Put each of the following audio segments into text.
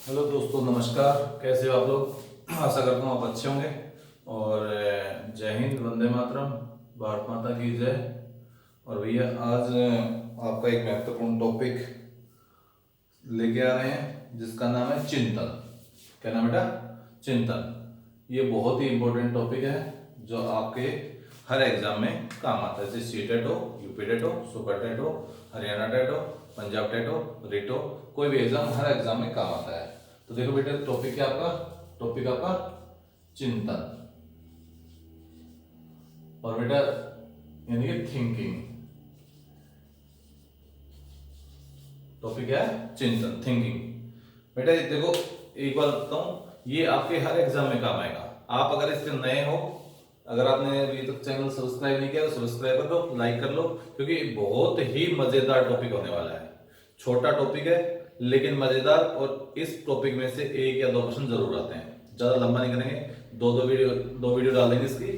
Hello दोस्तों, नमस्कार। कैसे हो आप लोग? आशा करता हूँ आप अच्छे होंगे। और जय हिंद, वंदे मातरम, भारत माता की जय। और भैया आज आपका एक महत्वपूर्ण टॉपिक लेके आ रहे हैं जिसका नाम है चिंतन। क्या नाम है बेटा? चिंतन। ये बहुत ही इंपॉर्टेंट टॉपिक है जो आपके हर एग्जाम में काम आता है, जैसे सी टेट हो, यूपी टेट हो, सुपर टेट हो, हरियाणा टेट हो, पंजाब टेट हो, रिट हो, कोई भी एग्जाम हर एग्जाम में काम आता है। तो देखो बेटा, टॉपिक क्या आपका? टॉपिक आपका चिंतन। और बेटा यानी कि थिंकिंग। टॉपिक है चिंतन, थिंकिंग। बेटा ये देखो, एक बार बताता हूँ, ये आपके हर एग्जाम में काम आएगा। आप अगर इसके नए हो, अगर आपने अभी तक चैनल सब्सक्राइब नहीं किया तो सब्सक्राइब कर लो, लाइक कर लो, क्योंकि बहुत ही मजेदार टॉपिक होने वाला है। छोटा टॉपिक है लेकिन मजेदार, और इस टॉपिक में से एक या दो क्वेश्चन जरूर आते हैं। ज्यादा लंबा नहीं करेंगे, दो वीडियो डाल देंगे इसकी,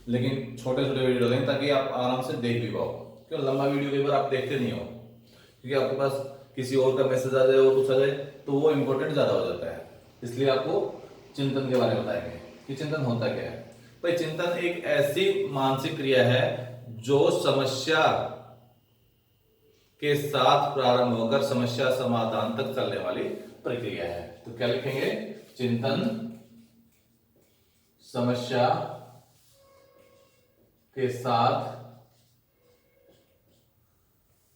लेकिन छोटे छोटे वीडियो डालेंगे ताकि आप आराम से देख भी पाओ। क्यों लंबा वीडियो कई बार आप देखते नहीं हो, क्योंकि आपके पास किसी और का मैसेज आ जाए और कुछ आ जाए तो वो इंपॉर्टेंट ज्यादा हो जाता है। इसलिए आपको चिंतन के बारे में बताएंगे कि चिंतन होता क्या है। भाई चिंतन एक ऐसी मानसिक क्रिया है जो समस्या के साथ प्रारंभ होकर समस्या समाधान तक चलने वाली प्रक्रिया है। तो क्या लिखेंगे? चिंतन समस्या के साथ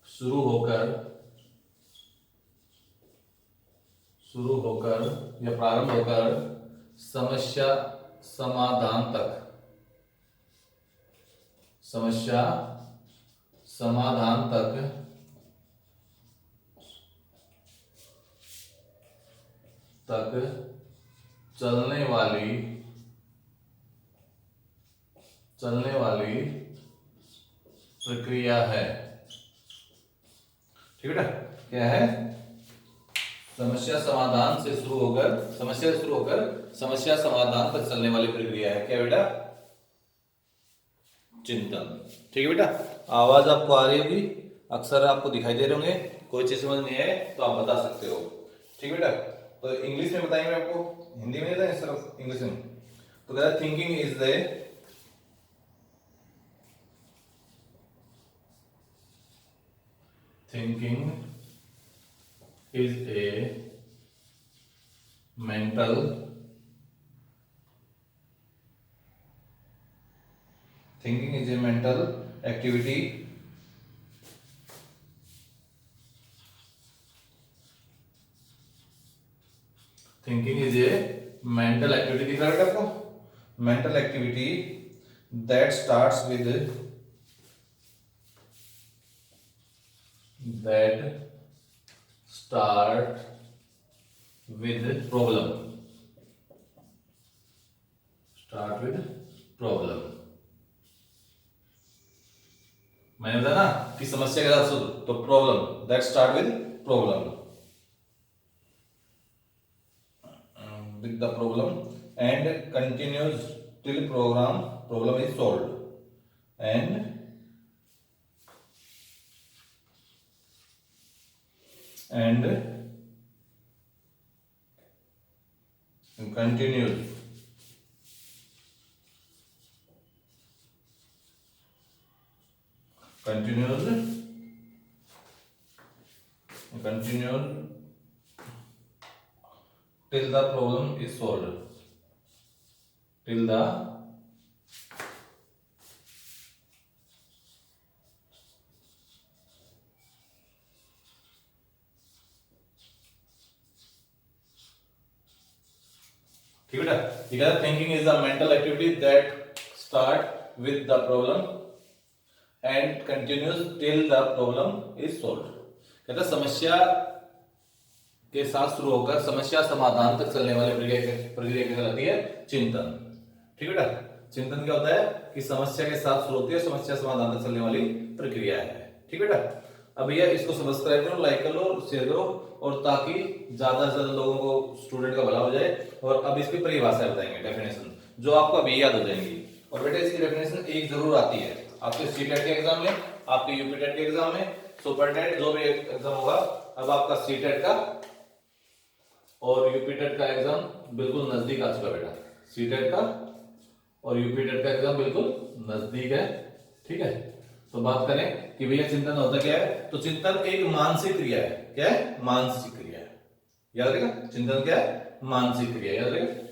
शुरू होकर या प्रारंभ होकर समस्या समाधान तक चलने वाली प्रक्रिया है। ठीक है बेटा? क्या है? समस्या से शुरू होकर समस्या समाधान तक चलने वाली प्रक्रिया है। क्या बेटा? चिंतन। ठीक है बेटा? आवाज आपको आ रही होगी, अक्सर आपको दिखाई दे रहे होंगे। कोई चीज समझ नहीं है तो आप बता सकते हो। ठीक है बेटा? तो इंग्लिश में बताएंगे आपको, हिंदी में नहीं बताएंगे, सिर्फ इंग्लिश में। तो कहता है thinking is a mental activity दिख रहा है बेटा आपको? Mental activity that starts with problem. मैंने बताया ना कि समस्या के साथ शुरू, तो problem that start with problem, with the problem and continues till problem is solved, and continues till the problem is solved, till the ठीक है बेटा? ये कहता है thinking is the mental activity that start with the problem and continues till the problem is solved. कहता है समस्या के साथ शुरू होकर समस्या समाधान तक चलने वाली प्रक्रिया कहलाती है चिंतन। ठीक है बेटा? चिंतन क्या होता है कि समस्या के साथ शुरू होती है, समस्या समाधान तक चलने वाली प्रक्रिया है। ठीक है बेटा? अब भैया इसको सब्सक्राइब करो, लाइक करो, शेयर करो, और ताकि ज्यादा से ज्यादा लोगों को, स्टूडेंट का भला हो जाए। और अब इसकी परिभाषा बताएंगे, डेफिनेशन, जो आपको अभी याद हो जाएंगी। और बेटा इसकी डेफिनेशन एक जरूर आती है आपके सी टेट के एग्जाम में, आपके यूपी टेट के एग्जाम में, सुपर टेट, जो भी एग्जाम होगा। अब आपका सी टेट का और यूपीटेट का एग्जाम बिल्कुल नजदीक आ चुका बेटा, सीटेट का और यूपीटेट का एग्जाम बिल्कुल नजदीक है। ठीक है, तो बात करें कि भैया चिंतन होता क्या है, तो चिंतन एक मानसिक क्रिया है। क्या है? मानसिक क्रिया है। याद रखेगा, चिंतन क्या है? मानसिक क्रिया, याद रखेगा।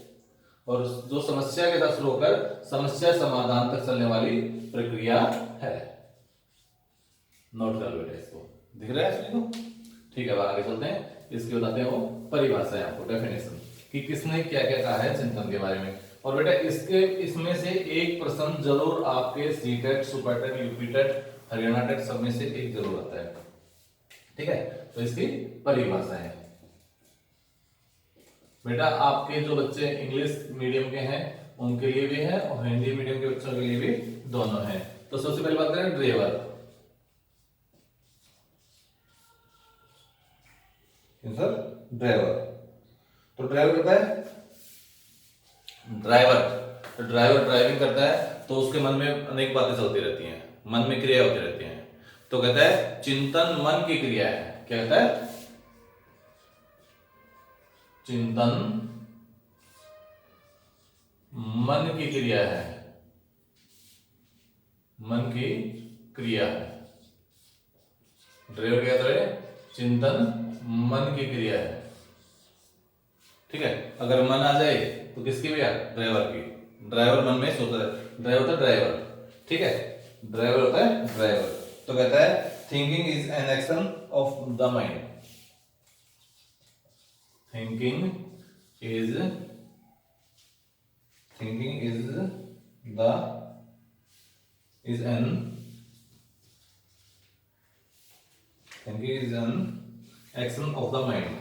और जो समस्या के साथ शुरू होकर समस्या समाधान तक चलने वाली प्रक्रिया है। नोट कर लो बेटा इसको, दिख रहा है सभी को? ठीक है, अब आगे चलते हैं। इसकी बताते हैं वो परिभाषा है आपको, डेफिनेशन, कि किसने क्या क्या कहा है चिंतन के बारे में। और बेटा इसमें से एक प्रश्न जरूर आपके CTET, super TET, UPTET, Haryana TET सब में से एक जरूर आता है। ठीक है, तो इसकी परिभाषा है बेटा। आपके जो बच्चे इंग्लिश मीडियम के हैं उनके लिए भी है और हिंदी मीडियम के बच्चों के लिए भी दोनों है। तो सबसे पहले बात करें ड्राइवर। सर ड्राइवर, तो ड्राइवर करता है ड्राइवर, तो ड्राइवर ड्राइविंग करता है तो उसके मन में अनेक बातें चलती रहती हैं, मन में क्रिया होती रहती हैं। तो कहता है चिंतन मन की क्रिया है। क्या कहता है? चिंतन मन की क्रिया है, मन की क्रिया है। ड्राइवर क्या कहता है? चिंतन मन की क्रिया है। ठीक है, अगर मन आ जाए तो किसकी भी? ड्राइवर की। ड्राइवर मन में सोचता है, ड्राइवर होता है ड्राइवर। ठीक है, ड्राइवर होता है ड्राइवर। तो कहता है thinking is an action of the mind. Thinking is the is an action of the mind.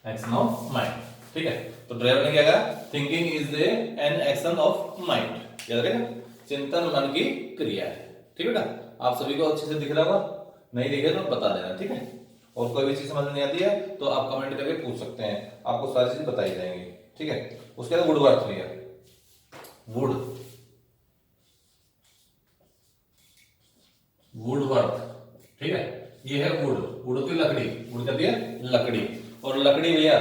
Action of mind. ठीक है, तो ड्राइवर ने क्या कहा? Thinking is an action of mind. याद रखेगा, चिंतन मन की क्रिया है। ठीक है बेटा, आप सभी को अच्छे से दिख रहा होगा, नहीं दिखे तो बता देना। ठीक है, और कोई भी चीज समझ नहीं आती है तो आप कमेंट करके पूछ सकते हैं, आपको सारी चीज बताई जाएंगी। ठीक है, उसके बाद वुड वर्थ लिया, वुड वर्थ। ठीक है, ये है वुड, वुड होती है लकड़ी, वुड कहती है लकड़ी। और लकड़ी भैया,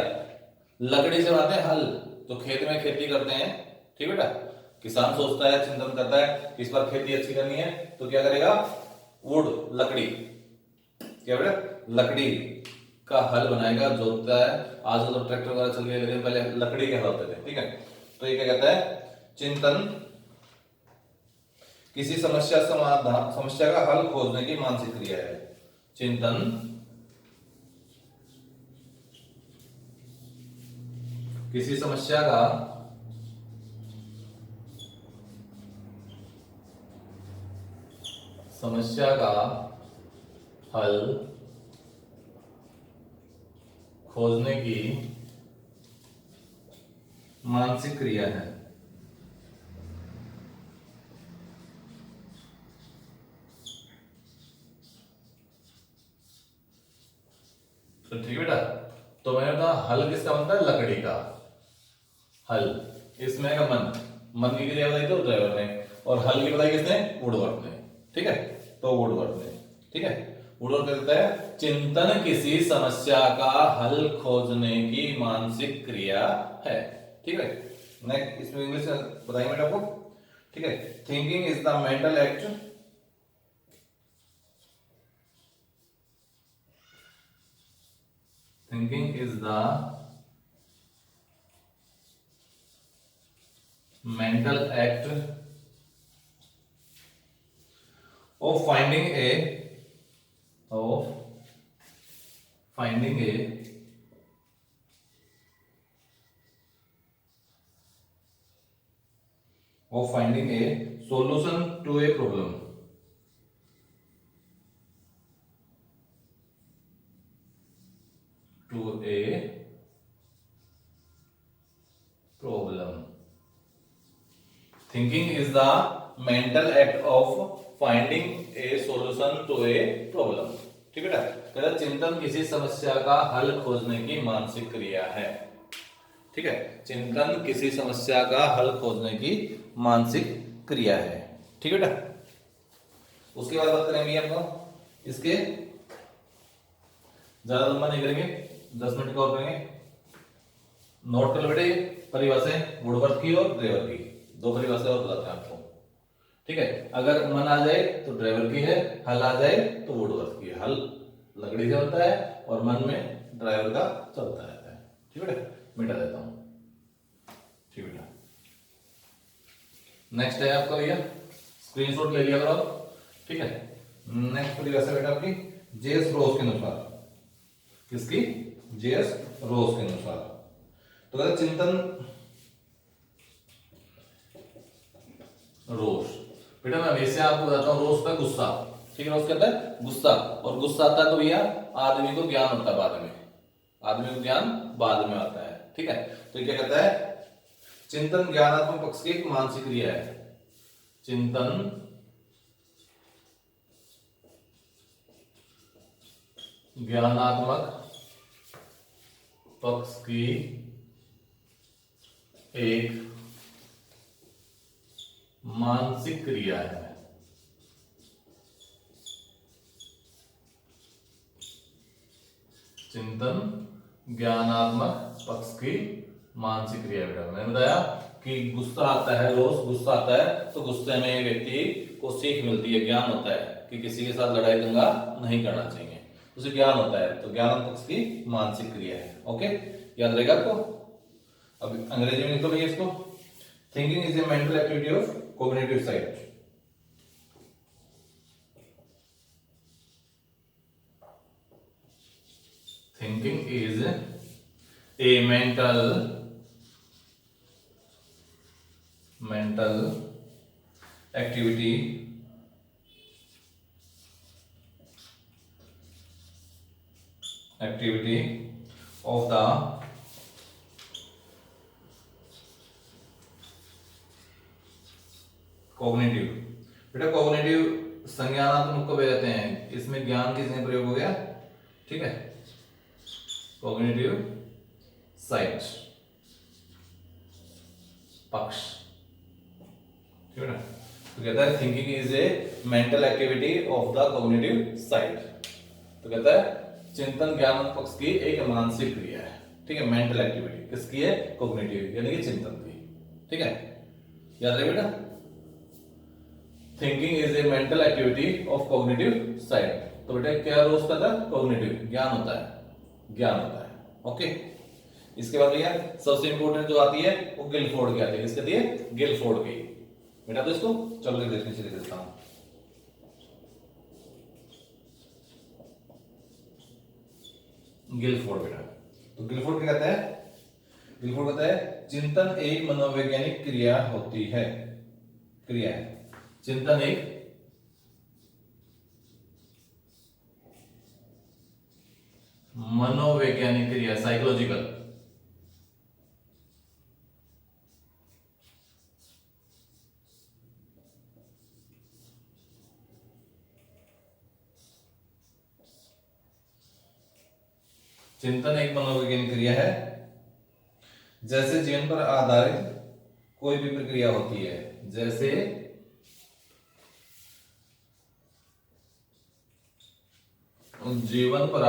लकड़ी से बनाते हैं हल, तो खेत में खेती करते हैं। ठीक बेटा, किसान सोचता है, चिंतन करता है इस बार खेती अच्छी करनी है, तो क्या करेगा? वुड, लकड़ी, क्या बेटा? लकड़ी का हल बनाएगा, जोतता है। आज तो ट्रैक्टर वगैरह चल गए, लेकिन पहले लकड़ी के हल होते थे। ठीक है, तो ये क्या कहता है? चिंतन किसी समस्या का हल खोजने की मानसिक क्रिया है। चिंतन किसी समस्या का हल खोजने की मानसिक क्रिया है। तो ठीक है बेटा, तो मैंने कहा हल किसका बनता है? लकड़ी का हल। इसमें का मन की क्रिया बताई तो ड्राइवर ने, और हल की बताई किसने? वुडवर्थ ने। ठीक है, तो वुडवर्थ ने। ठीक है, वुडवर्थ कहता है चिंतन किसी समस्या का हल खोजने की मानसिक क्रिया है। ठीक है, नेक्स्ट इसमें इंग्लिश बताइए बेटा आपको। ठीक है, thinking is the mental act mental act of finding a solution to a problem. Thinking is the mental act of finding a solution to a problem. ठीक है बेटा, कहता चिंतन किसी समस्या का हल खोजने की मानसिक क्रिया है। ठीक है, चिंतन किसी समस्या का हल खोजने की मानसिक क्रिया है। ठीक है बेटा, उसके बाद बात करेंगे आपको इसके, ज्यादा लंबा नहीं करेंगे, 10 मिनट का और करेंगे। नोट कर लो बेटे, परिभाषाएं वुडवर्थ की और ड्रेवर की, दो परिभाषाएं और बताते हैं आपको, ठीक है। अगर मन आ जाए तो ड्राइवर की है, हल आ जाए तो वुडवर्थ की है। हल लकड़ी से होता है और मन में ड्राइवर का चलता रहता है, ठीक है बेटा। मिटा देता हूं, ठीक बेटा। नेक्स्ट है आपका भैया, स्क्रीनशॉट ले लिया करो आप, ठीक है। नेक्स्ट परिभाषा बेटा आपकी जेएस रोज के अनुसार, किसकी? जेएस रोज के अनुसार। तो कहते चिंतन रोष, बेटा मैं वैसे आपको बताता हूँ, रोष का गुस्सा, ठीक है। रोष कहता है गुस्सा, और गुस्सा आता है तो भैया आदमी को ज्ञान होता है बाद में, आदमी को ज्ञान बाद में आता है, ठीक है। तो क्या कहता है, चिंतन ज्ञानात्मक पक्ष की एक मानसिक क्रिया है। चिंतन ज्ञानात्मक पक्ष की एक मानसिक क्रिया है। चिंतन ज्ञानात्मक पक्ष की मानसिक क्रिया। बेटा मैंने बताया कि गुस्सा आता है, रोष गुस्सा आता है, तो गुस्से में व्यक्ति को सीख मिलती है, ज्ञान होता है कि किसी के साथ लड़ाई दंगा नहीं करना चाहिए, उसे ज्ञान होता है। तो ज्ञान पक्ष की मानसिक क्रिया है, ओके, याद रहेगा आपको। अब अंग्रेजी में लिखो भैया इसको, thinking is a mental activity of cognitive side. Thinking is a mental activity of the cognitive. बेटा कॉग्निटिव संज्ञानात्मक को कहते हैं, इसमें ज्ञान किसने प्रयोग हो गया, ठीक है, कॉग्निटिव साइट, पक्ष, ठीक है ना। तो कहता है thinking is a mental activity of the cognitive site. तो कहता है चिंतन ज्ञान पक्ष की एक मानसिक क्रिया है, ठीक है। मेंटल एक्टिविटी किसकी है, कॉग्निटिव यानी कि चिंतन की, ठीक है, याद रहे बेटा। Thinking is a mental activity of cognitive side. तो बेटा क्या रोज का था, कॉग्निटिव ज्ञान होता है, ज्ञान होता है, ओके। इसके बाद भैया सबसे इंपॉर्टेंट जो आती है वो गिलफोर्ड की आती है, किसकी आती है, गिलफोर्ड की। बेटा तो इसको चलो देखने से देता हूं। गिलफोर्ड बेटा, तो गिलफोर्ड क्या कहता है, गिलफोर्ड कहता है चिंतन एक मनोवैज्ञानिक क्रिया होती है, क्रिया है। चिंतन एक मनोवैज्ञानिक क्रिया, साइकोलॉजिकल, चिंतन एक मनोवैज्ञानिक क्रिया है। जैसे जीवन पर आधारित कोई भी प्रक्रिया होती है, जैसे जीवन पर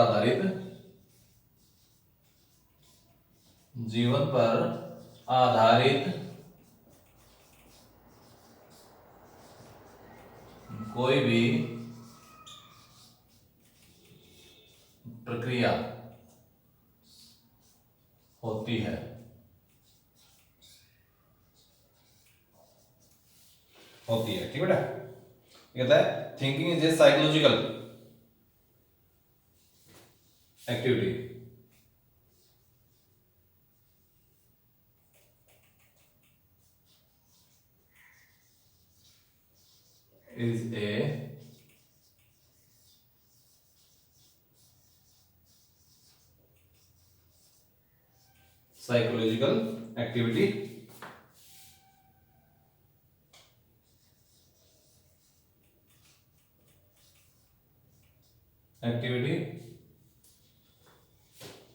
आधारित कोई भी प्रक्रिया होती है, ठीक बेटा। कहता है thinking is a psychological activity, is a psychological activity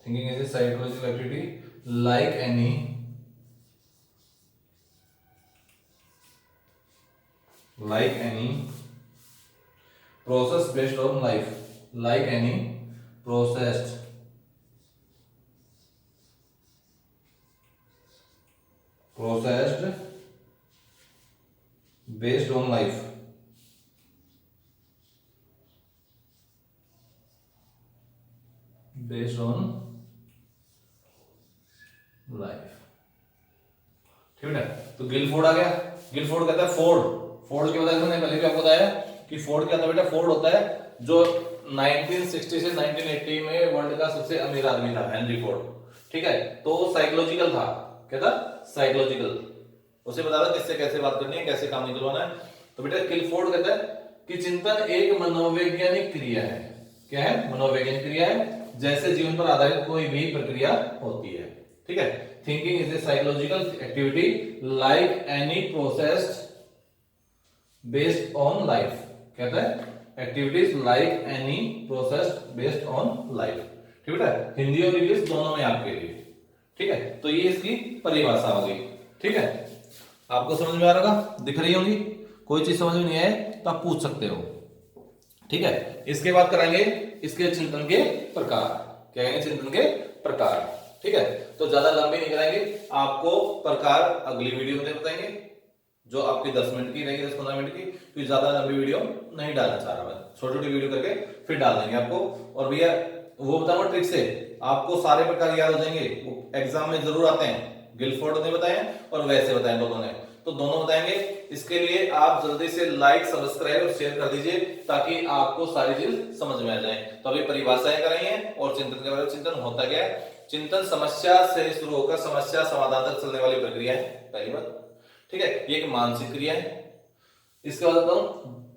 thinking is a psychological activity like any process based on life, like any processed based on life, based on life, ठीक है। तो गिलफोर्ड आ गया। गिलफोर्ड कहता है Ford, Ford की बताया मैंने पहले भी आपको बताया कि फोर्ड क्या था बेटा, फोर्ड होता है जो 1960 से 1980 में वर्ल्ड का सबसे अमीर आदमी था, हेनरी फोर्ड, ठीक है। तो वो साइकोलॉजिकल था, क्या था, साइकोलॉजिकल, उसे बता रहा किससे कैसे बात करनी है, कैसे काम निकलवाना है। तो बेटा गिलफोर्ड कहता है कि चिंतन एक मनोवैज्ञानिक क्रिया है, क्या है, मनोवैज्ञानिक क्रिया है, जैसे जीवन पर आधारित कोई भी प्रक्रिया होती है, ठीक है। Thinking is a psychological activity like any process based on life, कहता है activities like any process based on life, ठीक है। हिंदी और इंग्लिश दोनों में आपके लिए, ठीक है। तो ये इसकी परिभाषा हो गई, ठीक है। आपको समझ में आ रहा, दिख रही होगी, कोई चीज समझ में नहीं आए तो आप पूछ सकते हो, ठीक है। इसके बाद कराएंगे इसके चिंतन के प्रकार, क्या कहेंगे, चिंतन के प्रकार, ठीक है। तो ज्यादा लंबी नहीं कराएंगे, आपको प्रकार अगली वीडियो में बताएंगे, जो आपकी 10 मिनट की रहेगी, 10-15 मिनट की, क्योंकि ज्यादा लंबी वीडियो नहीं डालना चाह रहा मैं, छोटी छोटी वीडियो करके फिर डाल देंगे आपको। और भैया वो बताऊंगा ट्रिक से, आपको सारे प्रकार याद हो जाएंगे, वो एग्जाम में जरूर आते हैं। गिलफोर्ड ने बताए और वैसे बताए दोनों ने, तो दोनों बताएंगे। इसके लिए आप जल्दी से लाइक, सब्सक्राइब और शेयर कर दीजिए ताकि आपको सारी चीज समझ में आ जाए। तो अभी परिभाषाएं कराई हैं और चिंतन के बारे में। चिंतन होता क्या है, चिंतन समस्या से शुरू होकर समस्या समाधान तक चलने वाली प्रक्रिया है, पहली बात, ठीक है। ये एक मानसिक क्रिया है। इसके बाद बताऊं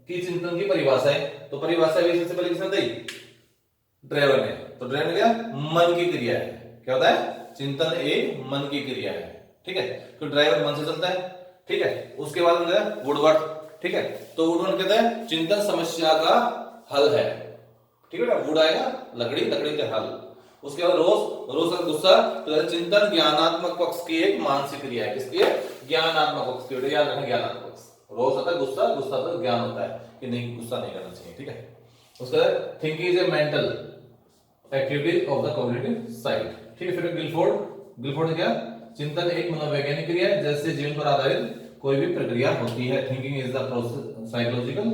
कि चिंतन की परिभाषा है, तो परिभाषा भी सबसे पहले किसने दी, ड्राइवर ने। तो ड्राइवर क्या, मन की क्रिया है, क्या होता है, चिंतन एक मन की क्रिया है, ठीक है। तो ड्राइवर मन से चलता है, ठीक है। उसके बाद वुडवर्ड, ठीक है। तो वुडवर्ड कहता है चिंतन समस्या का हल है, ठीक है ना, वुड आएगा लकड़ी, लकड़ी का हल। उसके बाद रोज, रोज का गुस्सा, तो चिंतन ज्ञानात्मक पक्ष की एक मानसिक क्रिया है, किसकी है, ज्ञानात्मक पक्ष की, याद रखना ज्ञानात्मक पक्ष। रोज होता है गुस्सा, गुस्सा तो ज्ञान होता है कि नहीं, गुस्सा नहीं करना चाहिए, ठीक है। उसके बाद thinking is a mental activity of the cognitive side, ठीक है। फिर गिलफोर्ड ने क्या, चिंतन एक मनोवैज्ञानिक क्रिया है, जैसे जीवन पर आधारित कोई भी प्रक्रिया होती है। Thinking is the process psychological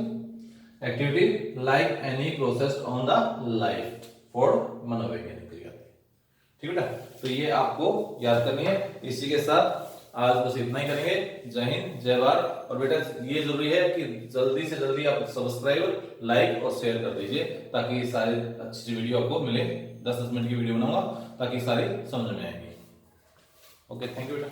activity like any process on the life, for मनोवैज्ञानिक क्रिया, ठीक है। तो ये आपको याद करनी है। इसी के साथ आज बस इतना ही करेंगे। जय हिंद, जय भारत। और बेटा ये जरूरी है कि जल्दी से जल्दी आप सब्सक्राइब, लाइक और शेयर कर दीजिए ताकि सारी अच्छी वीडियो आपको मिले। 10-10 मिनट की वीडियो बनाऊंगा ताकि सारी समझ में आएगी। ओके, थैंक यू बेटा।